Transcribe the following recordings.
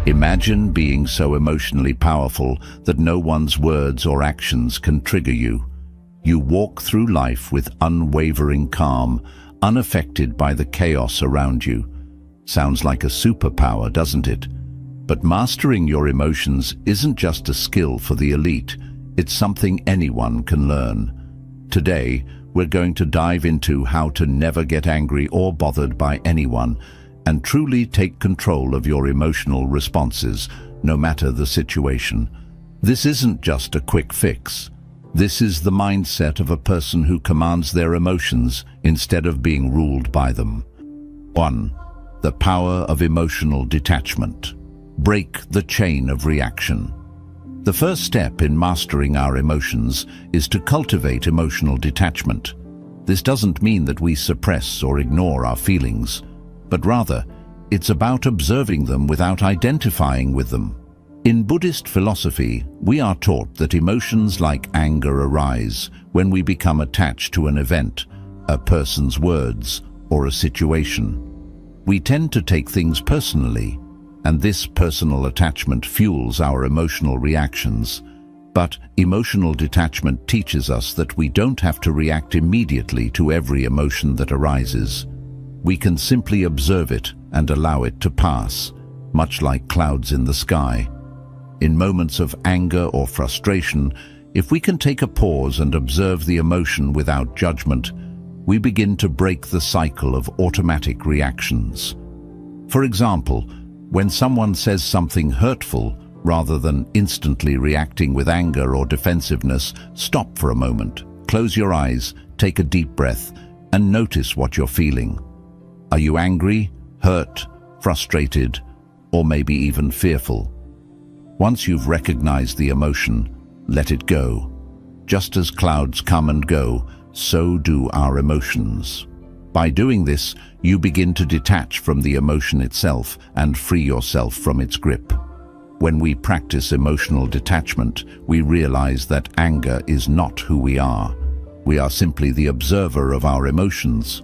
Imagine being so emotionally powerful that no one's words or actions can trigger you. You walk through life with unwavering calm, unaffected by the chaos around you. Sounds like a superpower, doesn't it? But mastering your emotions isn't just a skill for the elite, it's something anyone can learn. Today, we're going to dive into how to never get angry or bothered by anyone, and truly take control of your emotional responses, no matter the situation. This isn't just a quick fix. This is the mindset of a person who commands their emotions instead of being ruled by them. 1. The power of emotional detachment. Break the chain of reaction. The first step in mastering our emotions is to cultivate emotional detachment. This doesn't mean that we suppress or ignore our feelings, but rather, it's about observing them without identifying with them. In Buddhist philosophy, we are taught that emotions like anger arise when we become attached to an event, a person's words, or a situation. We tend to take things personally, and this personal attachment fuels our emotional reactions. But emotional detachment teaches us that we don't have to react immediately to every emotion that arises. We can simply observe it and allow it to pass, much like clouds in the sky. In moments of anger or frustration, if we can take a pause and observe the emotion without judgment, we begin to break the cycle of automatic reactions. For example, when someone says something hurtful, rather than instantly reacting with anger or defensiveness, stop for a moment, close your eyes, take a deep breath, and notice what you're feeling. Are you angry, hurt, frustrated, or maybe even fearful? Once you've recognized the emotion, let it go. Just as clouds come and go, so do our emotions. By doing this, you begin to detach from the emotion itself and free yourself from its grip. When we practice emotional detachment, we realize that anger is not who we are. We are simply the observer of our emotions.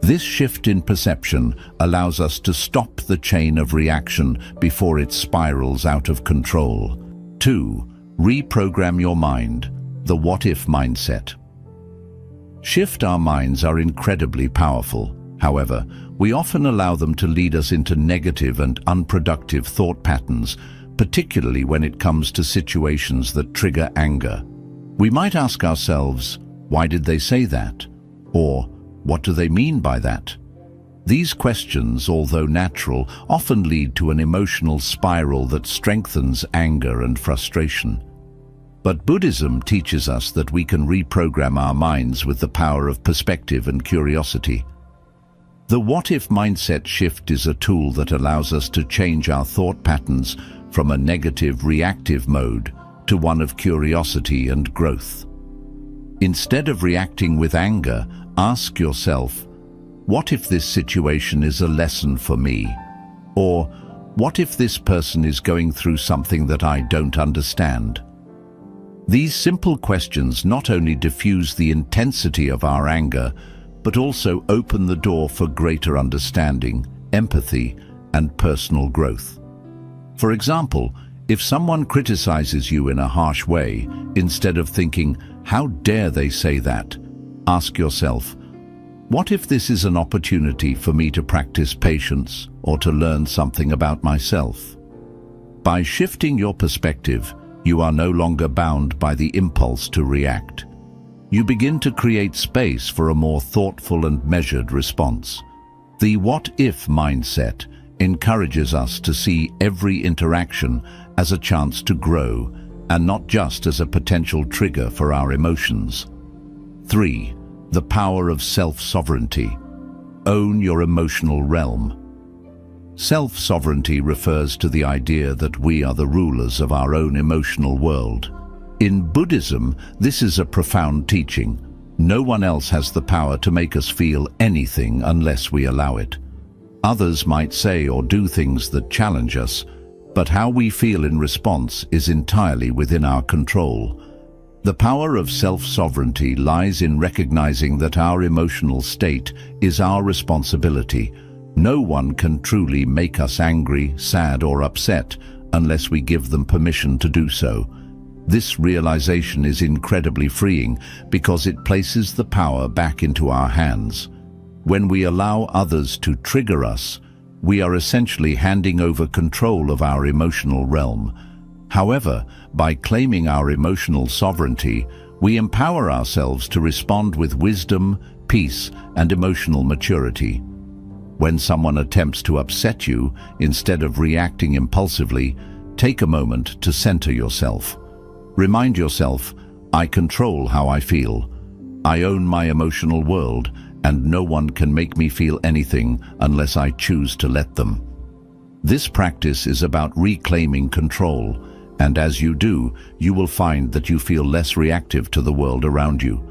This shift in perception allows us to stop the chain of reaction before it spirals out of control. 2. Reprogram your mind, the what-if mindset. Shift our minds are incredibly powerful. However, we often allow them to lead us into negative and unproductive thought patterns, particularly when it comes to situations that trigger anger. We might ask ourselves, why did they say that? Or, what do they mean by that? These questions, although natural, often lead to an emotional spiral that strengthens anger and frustration. But Buddhism teaches us that we can reprogram our minds with the power of perspective and curiosity. The what-if mindset shift is a tool that allows us to change our thought patterns from a negative, reactive mode to one of curiosity and growth. Instead of reacting with anger, ask yourself, what if this situation is a lesson for me? Or, what if this person is going through something that I don't understand? These simple questions not only diffuse the intensity of our anger, but also open the door for greater understanding, empathy, and personal growth. For example, if someone criticizes you in a harsh way, instead of thinking, how dare they say that? Ask yourself, what if this is an opportunity for me to practice patience or to learn something about myself? By shifting your perspective, you are no longer bound by the impulse to react. You begin to create space for a more thoughtful and measured response. The what-if mindset encourages us to see every interaction as a chance to grow and not just as a potential trigger for our emotions. 3. The power of self-sovereignty. Own your emotional realm. Self-sovereignty refers to the idea that we are the rulers of our own emotional world. In Buddhism, this is a profound teaching. No one else has the power to make us feel anything unless we allow it. Others might say or do things that challenge us, but how we feel in response is entirely within our control. The power of self-sovereignty lies in recognizing that our emotional state is our responsibility, No one can truly make us angry, sad, or upset unless we give them permission to do so. This realization is incredibly freeing because it places the power back into our hands. When we allow others to trigger us, we are essentially handing over control of our emotional realm. However, by claiming our emotional sovereignty, we empower ourselves to respond with wisdom, peace, and emotional maturity. When someone attempts to upset you, instead of reacting impulsively, take a moment to center yourself. Remind yourself, I control how I feel. I own my emotional world, and no one can make me feel anything unless I choose to let them. This practice is about reclaiming control, and as you do, you will find that you feel less reactive to the world around you.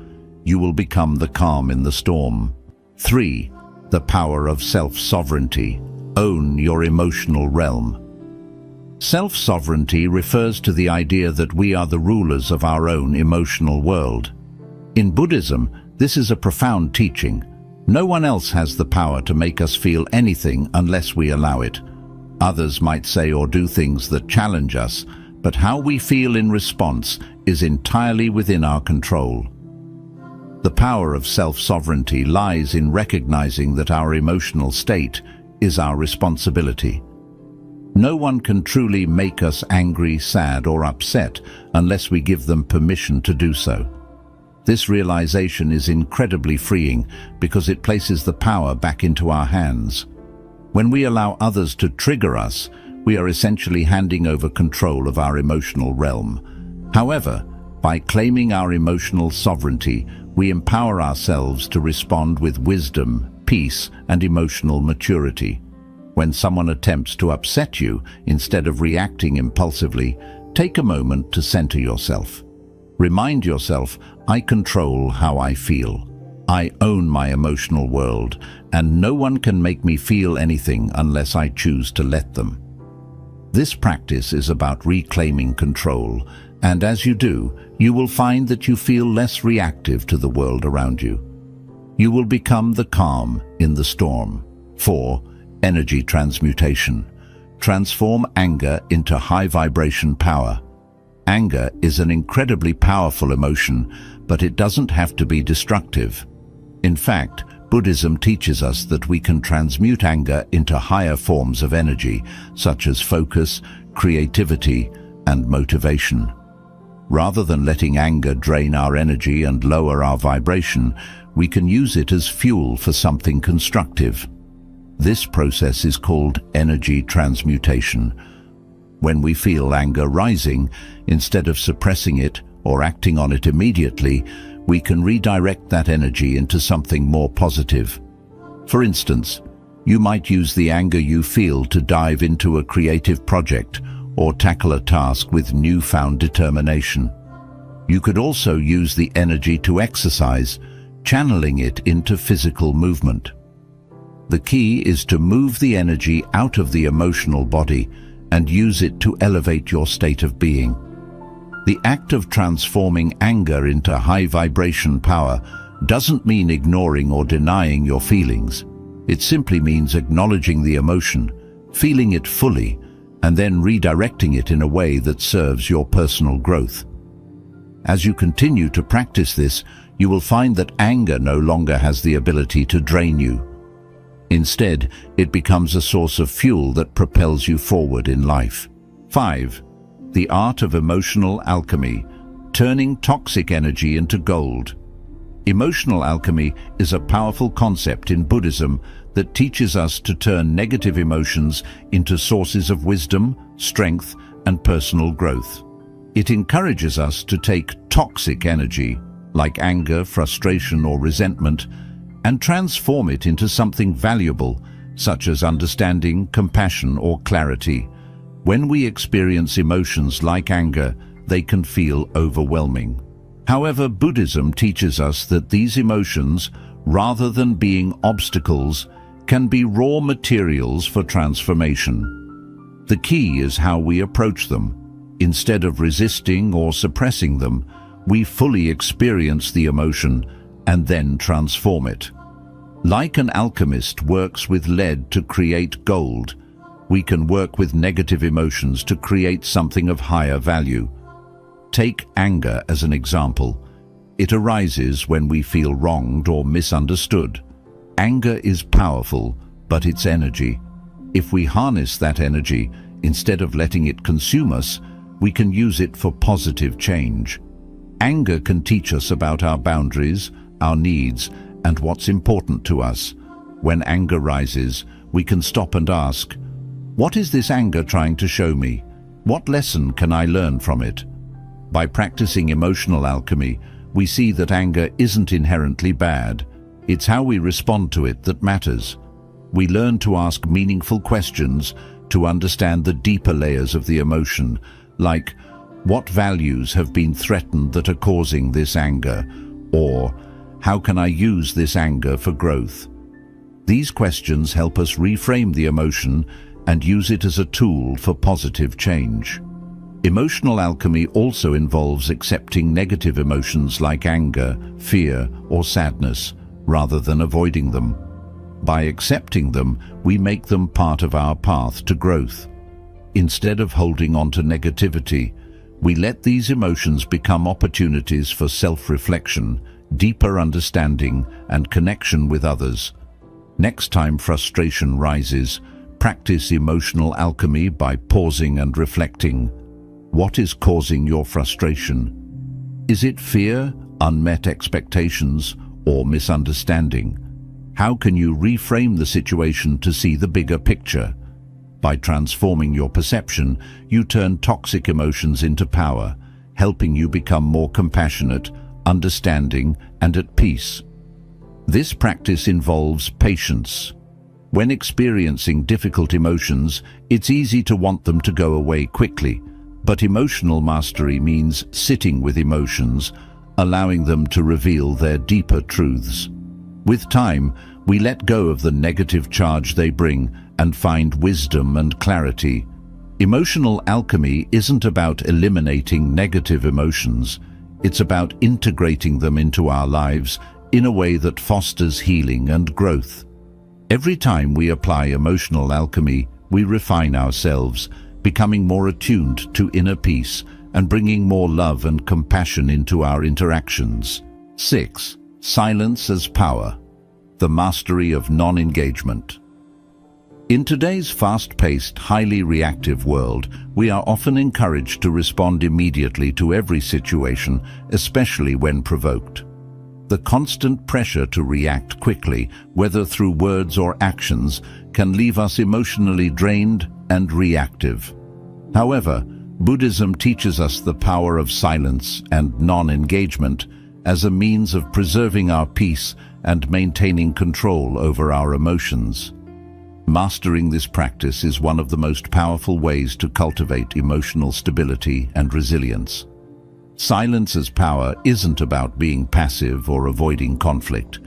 You will become the calm in the storm. 3. The power of self-sovereignty. Own your emotional realm. Self-sovereignty refers to the idea that we are the rulers of our own emotional world. In Buddhism, this is a profound teaching. No one else has the power to make us feel anything unless we allow it. Others might say or do things that challenge us, but how we feel in response is entirely within our control. The power of self-sovereignty lies in recognizing that our emotional state is our responsibility. No one can truly make us angry, sad, or upset unless we give them permission to do so. This realization is incredibly freeing because it places the power back into our hands. When we allow others to trigger us, we are essentially handing over control of our emotional realm. However, by claiming our emotional sovereignty, we empower ourselves to respond with wisdom, peace, and emotional maturity. When someone attempts to upset you, instead of reacting impulsively, take a moment to center yourself. Remind yourself, I control how I feel. I own my emotional world, and no one can make me feel anything unless I choose to let them. This practice is about reclaiming control, and as you do, you will find that you feel less reactive to the world around you. You will become the calm in the storm. 4. Energy transmutation. Transform anger into high-vibration power. Anger is an incredibly powerful emotion, but it doesn't have to be destructive. In fact, Buddhism teaches us that we can transmute anger into higher forms of energy, such as focus, creativity, and motivation. Rather than letting anger drain our energy and lower our vibration, we can use it as fuel for something constructive. This process is called energy transmutation. When we feel anger rising, instead of suppressing it or acting on it immediately, we can redirect that energy into something more positive. For instance, you might use the anger you feel to dive into a creative project or tackle a task with newfound determination. You could also use the energy to exercise, channeling it into physical movement. The key is to move the energy out of the emotional body and use it to elevate your state of being. The act of transforming anger into high-vibration power doesn't mean ignoring or denying your feelings. It simply means acknowledging the emotion, feeling it fully, and then redirecting it in a way that serves your personal growth. As you continue to practice this, you will find that anger no longer has the ability to drain you. Instead, it becomes a source of fuel that propels you forward in life. 5. The art of emotional alchemy, turning toxic energy into gold. Emotional alchemy is a powerful concept in Buddhism that teaches us to turn negative emotions into sources of wisdom, strength, and personal growth. It encourages us to take toxic energy, like anger, frustration, or resentment, and transform it into something valuable, such as understanding, compassion, or clarity. When we experience emotions like anger, they can feel overwhelming. However, Buddhism teaches us that these emotions, rather than being obstacles, can be raw materials for transformation. The key is how we approach them. Instead of resisting or suppressing them, we fully experience the emotion and then transform it. Like an alchemist works with lead to create gold, we can work with negative emotions to create something of higher value. Take anger as an example. It arises when we feel wronged or misunderstood. Anger is powerful, but it's energy. If we harness that energy, instead of letting it consume us, we can use it for positive change. Anger can teach us about our boundaries, our needs, and what's important to us. When anger rises, we can stop and ask, what is this anger trying to show me? What lesson can I learn from it? By practicing emotional alchemy, we see that anger isn't inherently bad. It's how we respond to it that matters. We learn to ask meaningful questions to understand the deeper layers of the emotion, like, what values have been threatened that are causing this anger? Or, how can I use this anger for growth? These questions help us reframe the emotion and use it as a tool for positive change. Emotional alchemy also involves accepting negative emotions like anger, fear, or sadness, rather than avoiding them. By accepting them, we make them part of our path to growth. Instead of holding on to negativity, we let these emotions become opportunities for self-reflection, deeper understanding, and connection with others. Next time frustration rises, practice emotional alchemy by pausing and reflecting. What is causing your frustration? Is it fear, unmet expectations, or misunderstanding? How can you reframe the situation to see the bigger picture? By transforming your perception, you turn toxic emotions into power, helping you become more compassionate, understanding, and at peace. This practice involves patience. When experiencing difficult emotions, it's easy to want them to go away quickly, but emotional mastery means sitting with emotions, allowing them to reveal their deeper truths. With time, we let go of the negative charge they bring and find wisdom and clarity. Emotional alchemy isn't about eliminating negative emotions. It's about integrating them into our lives in a way that fosters healing and growth. Every time we apply emotional alchemy, we refine ourselves, becoming more attuned to inner peace and bringing more love and compassion into our interactions. 6. Silence as power. The mastery of non-engagement. In today's fast-paced, highly reactive world, we are often encouraged to respond immediately to every situation, especially when provoked. The constant pressure to react quickly, whether through words or actions, can leave us emotionally drained and reactive. However, Buddhism teaches us the power of silence and non-engagement as a means of preserving our peace and maintaining control over our emotions. Mastering this practice is one of the most powerful ways to cultivate emotional stability and resilience. Silence as power isn't about being passive or avoiding conflict.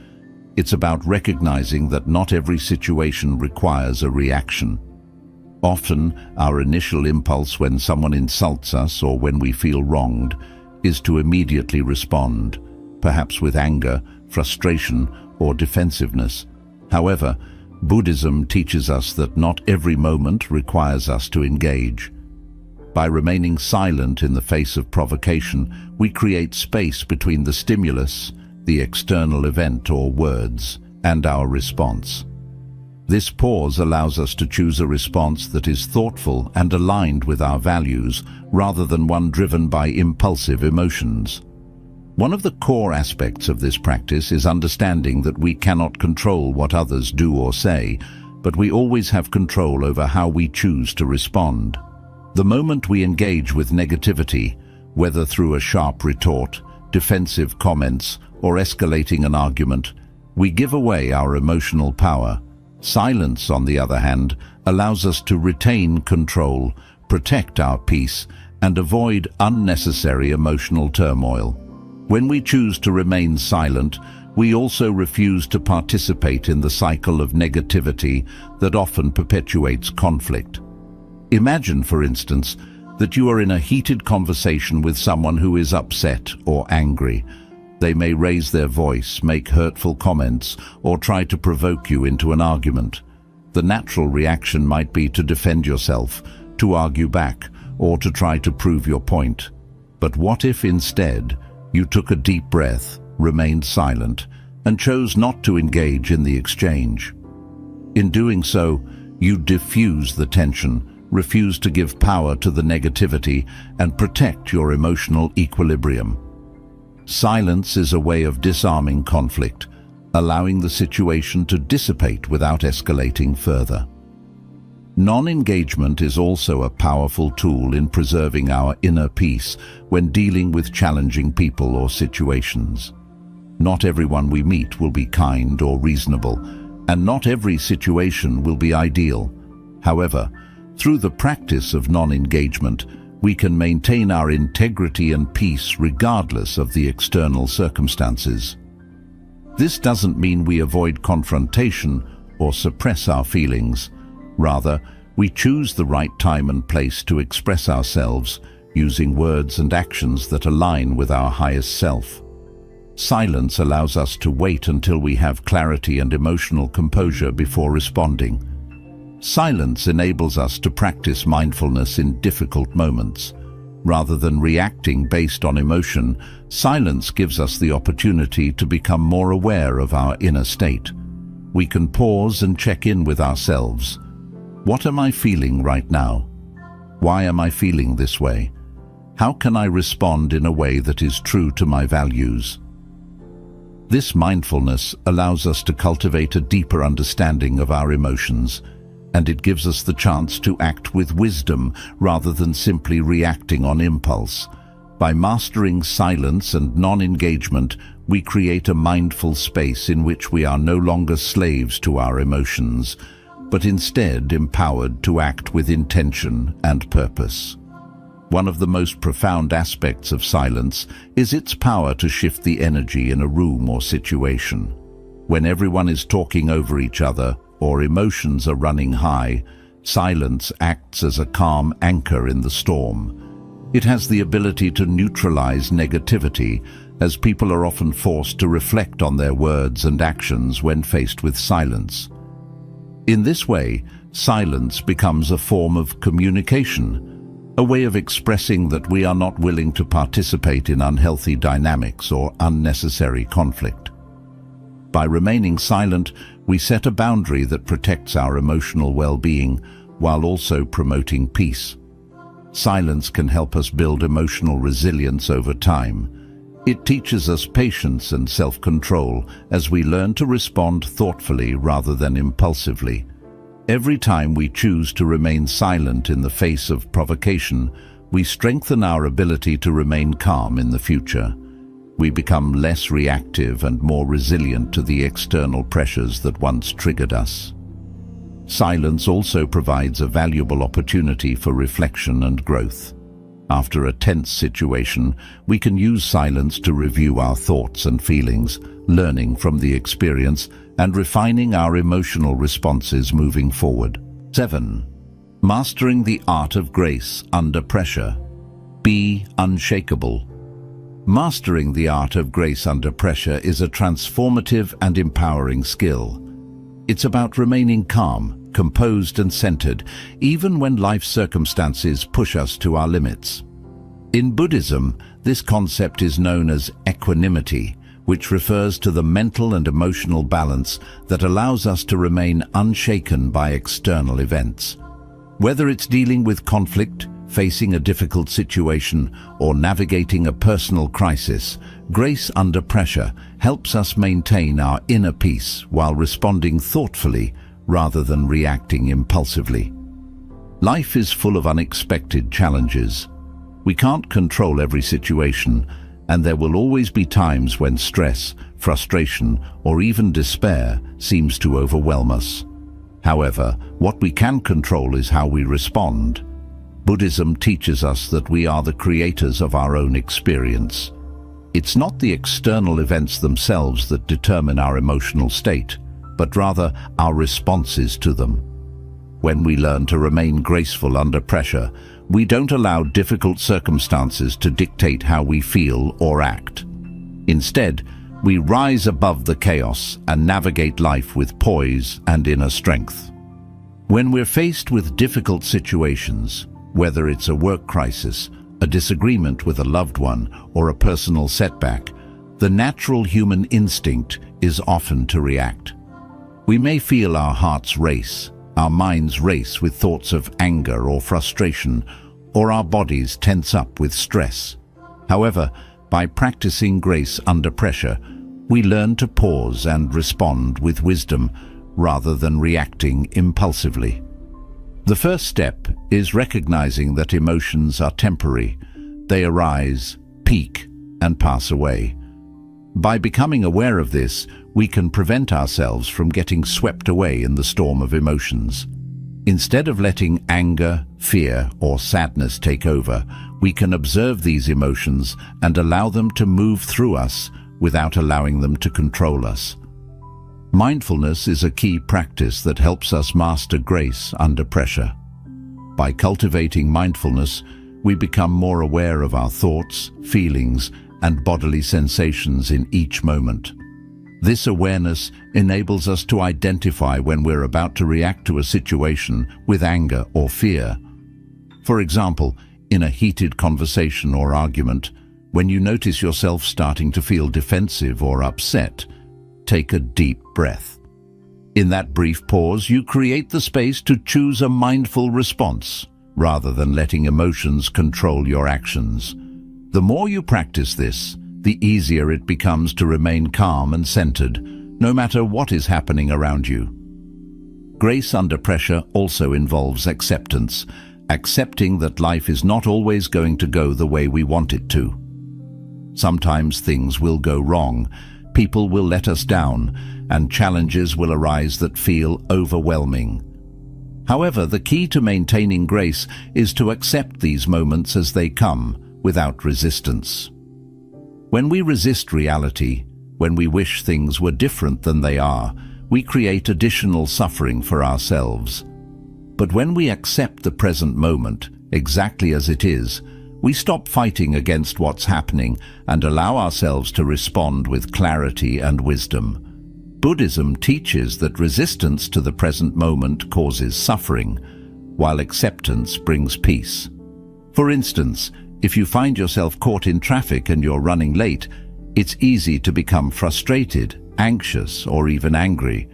It's about recognizing that not every situation requires a reaction. Often, our initial impulse when someone insults us or when we feel wronged is to immediately respond, perhaps with anger, frustration, or defensiveness. However, Buddhism teaches us that not every moment requires us to engage. By remaining silent in the face of provocation, we create space between the stimulus, the external event or words, and our response. This pause allows us to choose a response that is thoughtful and aligned with our values, rather than one driven by impulsive emotions. One of the core aspects of this practice is understanding that we cannot control what others do or say, but we always have control over how we choose to respond. The moment we engage with negativity, whether through a sharp retort, defensive comments, or escalating an argument, we give away our emotional power. Silence, on the other hand, allows us to retain control, protect our peace, and avoid unnecessary emotional turmoil. When we choose to remain silent, we also refuse to participate in the cycle of negativity that often perpetuates conflict. Imagine, for instance, that you are in a heated conversation with someone who is upset or angry. They may raise their voice, make hurtful comments, or try to provoke you into an argument. The natural reaction might be to defend yourself, to argue back, or to try to prove your point. But what if instead you took a deep breath, remained silent, and chose not to engage in the exchange? In doing so, you diffuse the tension, refuse to give power to the negativity, and protect your emotional equilibrium. Silence is a way of disarming conflict, allowing the situation to dissipate without escalating further. Non-engagement is also a powerful tool in preserving our inner peace when dealing with challenging people or situations. Not everyone we meet will be kind or reasonable, and not every situation will be ideal. However, through the practice of non-engagement, we can maintain our integrity and peace regardless of the external circumstances. This doesn't mean we avoid confrontation or suppress our feelings. Rather, we choose the right time and place to express ourselves, using words and actions that align with our highest self. Silence allows us to wait until we have clarity and emotional composure before responding. Silence enables us to practice mindfulness in difficult moments. Rather than reacting based on emotion, silence gives us the opportunity to become more aware of our inner state. We can pause and check in with ourselves. What am I feeling right now? Why am I feeling this way? How can I respond in a way that is true to my values? This mindfulness allows us to cultivate a deeper understanding of our emotions, and it gives us the chance to act with wisdom rather than simply reacting on impulse. By mastering silence and non-engagement, we create a mindful space in which we are no longer slaves to our emotions, but instead empowered to act with intention and purpose. One of the most profound aspects of silence is its power to shift the energy in a room or situation. When everyone is talking over each other or emotions are running high, silence acts as a calm anchor in the storm. It has the ability to neutralize negativity, as people are often forced to reflect on their words and actions when faced with silence. In this way, silence becomes a form of communication, a way of expressing that we are not willing to participate in unhealthy dynamics or unnecessary conflict. By remaining silent, we set a boundary that protects our emotional well-being while also promoting peace. Silence can help us build emotional resilience over time. It teaches us patience and self-control as we learn to respond thoughtfully rather than impulsively. Every time we choose to remain silent in the face of provocation, we strengthen our ability to remain calm in the future. We become less reactive and more resilient to the external pressures that once triggered us. Silence also provides a valuable opportunity for reflection and growth. After a tense situation, we can use silence to review our thoughts and feelings, learning from the experience and refining our emotional responses moving forward. 7. Mastering the art of grace under pressure. Be unshakable. Mastering the art of grace under pressure is a transformative and empowering skill. It's about remaining calm, composed and centered, even when life circumstances push us to our limits. In Buddhism, this concept is known as equanimity, which refers to the mental and emotional balance that allows us to remain unshaken by external events. Whether it's dealing with conflict, facing a difficult situation, or navigating a personal crisis, grace under pressure helps us maintain our inner peace while responding thoughtfully rather than reacting impulsively. Life is full of unexpected challenges. We can't control every situation, and there will always be times when stress, frustration, or even despair seems to overwhelm us. However, what we can control is how we respond. Buddhism teaches us that we are the creators of our own experience. It's not the external events themselves that determine our emotional state, but rather our responses to them. When we learn to remain graceful under pressure, we don't allow difficult circumstances to dictate how we feel or act. Instead, we rise above the chaos and navigate life with poise and inner strength. When we're faced with difficult situations, whether it's a work crisis, a disagreement with a loved one, or a personal setback, the natural human instinct is often to react. We may feel our hearts race, our minds race with thoughts of anger or frustration, or our bodies tense up with stress. However, by practicing grace under pressure, we learn to pause and respond with wisdom rather than reacting impulsively. The first step is recognizing that emotions are temporary. They arise, peak, and pass away. By becoming aware of this, we can prevent ourselves from getting swept away in the storm of emotions. Instead of letting anger, fear, or sadness take over, we can observe these emotions and allow them to move through us without allowing them to control us. Mindfulness is a key practice that helps us master grace under pressure. By cultivating mindfulness, we become more aware of our thoughts, feelings, and bodily sensations in each moment. This awareness enables us to identify when we're about to react to a situation with anger or fear. For example, in a heated conversation or argument, when you notice yourself starting to feel defensive or upset, take a deep breath. In that brief pause, you create the space to choose a mindful response, rather than letting emotions control your actions. The more you practice this, the easier it becomes to remain calm and centered, no matter what is happening around you. Grace under pressure also involves acceptance, accepting that life is not always going to go the way we want it to. Sometimes things will go wrong, people will let us down, and challenges will arise that feel overwhelming. However, the key to maintaining grace is to accept these moments as they come, without resistance. When we resist reality, when we wish things were different than they are, we create additional suffering for ourselves. But when we accept the present moment, exactly as it is, we stop fighting against what's happening and allow ourselves to respond with clarity and wisdom. Buddhism teaches that resistance to the present moment causes suffering, while acceptance brings peace. For instance, if you find yourself caught in traffic and you're running late, it's easy to become frustrated, anxious, or even angry.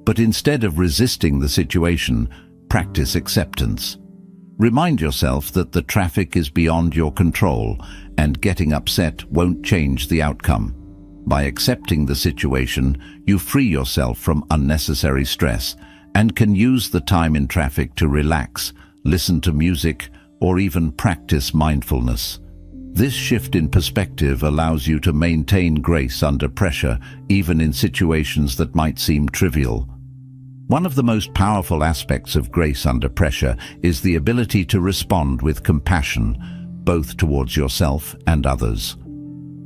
But instead of resisting the situation, practice acceptance. Remind yourself that the traffic is beyond your control, and getting upset won't change the outcome. By accepting the situation, you free yourself from unnecessary stress and can use the time in traffic to relax, listen to music, or even practice mindfulness. This shift in perspective allows you to maintain grace under pressure, even in situations that might seem trivial. One of the most powerful aspects of grace under pressure is the ability to respond with compassion, both towards yourself and others.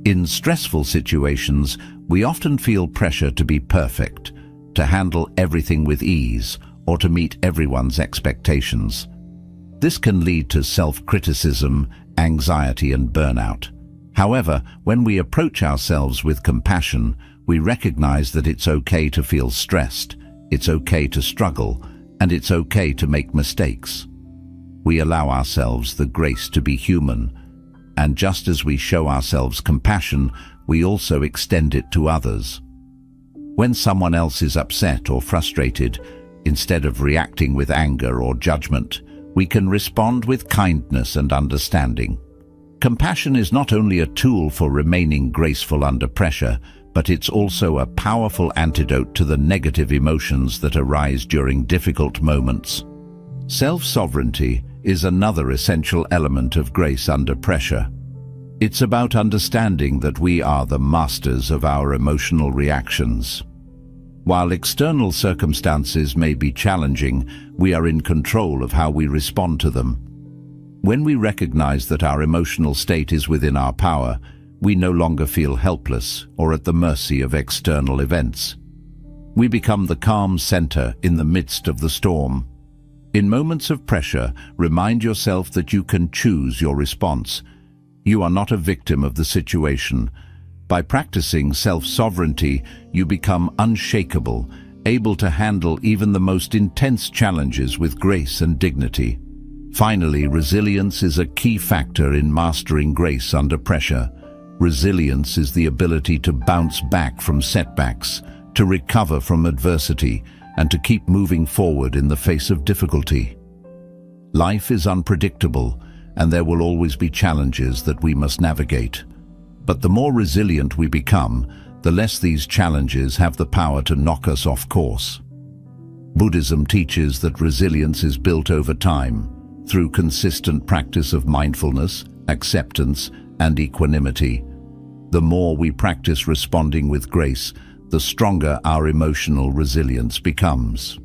In stressful situations, we often feel pressure to be perfect, to handle everything with ease, or to meet everyone's expectations. This can lead to self-criticism, anxiety, and burnout. However, when we approach ourselves with compassion, we recognize that it's okay to feel stressed, it's okay to struggle, and it's okay to make mistakes. We allow ourselves the grace to be human, and just as we show ourselves compassion, we also extend it to others. When someone else is upset or frustrated, instead of reacting with anger or judgment, we can respond with kindness and understanding. Compassion is not only a tool for remaining graceful under pressure, but it's also a powerful antidote to the negative emotions that arise during difficult moments. Self-sovereignty is another essential element of grace under pressure. It's about understanding that we are the masters of our emotional reactions. While external circumstances may be challenging, we are in control of how we respond to them. When we recognize that our emotional state is within our power, we no longer feel helpless or at the mercy of external events. We become the calm center in the midst of the storm. In moments of pressure, remind yourself that you can choose your response. You are not a victim of the situation. By practicing self-sovereignty, you become unshakable, able to handle even the most intense challenges with grace and dignity. Finally, resilience is a key factor in mastering grace under pressure. Resilience is the ability to bounce back from setbacks, to recover from adversity, and to keep moving forward in the face of difficulty. Life is unpredictable, and there will always be challenges that we must navigate. But the more resilient we become, the less these challenges have the power to knock us off course. Buddhism teaches that resilience is built over time, through consistent practice of mindfulness, acceptance, and equanimity. The more we practice responding with grace, the stronger our emotional resilience becomes.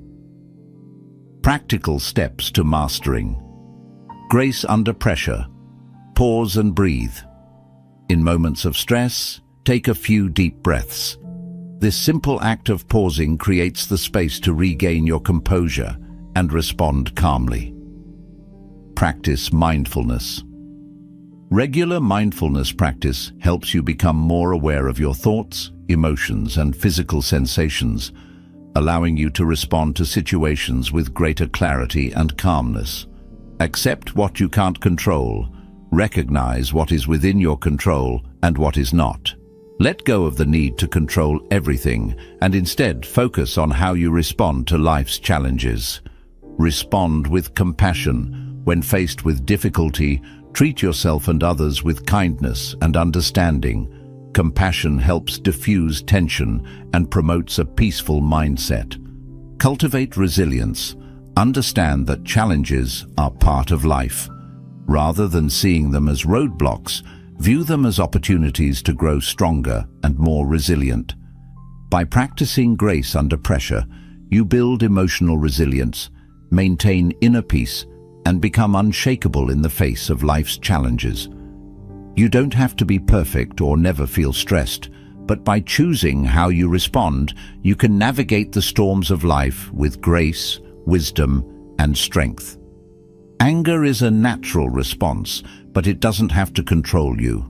Practical steps to mastering. Grace under pressure. Pause and breathe. In moments of stress, take a few deep breaths. This simple act of pausing creates the space to regain your composure and respond calmly. Practice mindfulness. Regular mindfulness practice helps you become more aware of your thoughts, emotions, and physical sensations, allowing you to respond to situations with greater clarity and calmness. Accept what you can't control. Recognize what is within your control and what is not. Let go of the need to control everything and instead focus on how you respond to life's challenges. Respond with compassion. When faced with difficulty, treat yourself and others with kindness and understanding. Compassion helps diffuse tension and promotes a peaceful mindset. Cultivate resilience. Understand that challenges are part of life. Rather than seeing them as roadblocks, view them as opportunities to grow stronger and more resilient. By practicing grace under pressure, you build emotional resilience, maintain inner peace, and become unshakable in the face of life's challenges. You don't have to be perfect or never feel stressed, but by choosing how you respond, you can navigate the storms of life with grace, wisdom, and strength. Anger is a natural response, but it doesn't have to control you.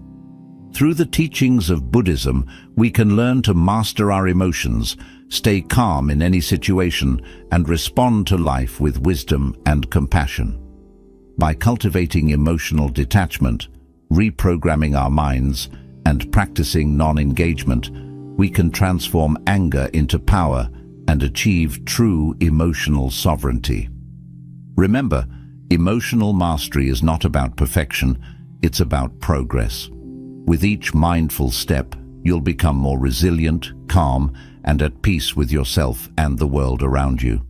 Through the teachings of Buddhism, we can learn to master our emotions, stay calm in any situation, and respond to life with wisdom and compassion. By cultivating emotional detachment, reprogramming our minds, and practicing non-engagement, we can transform anger into power and achieve true emotional sovereignty. Remember, emotional mastery is not about perfection, it's about progress. With each mindful step, you'll become more resilient, calm, and at peace with yourself and the world around you.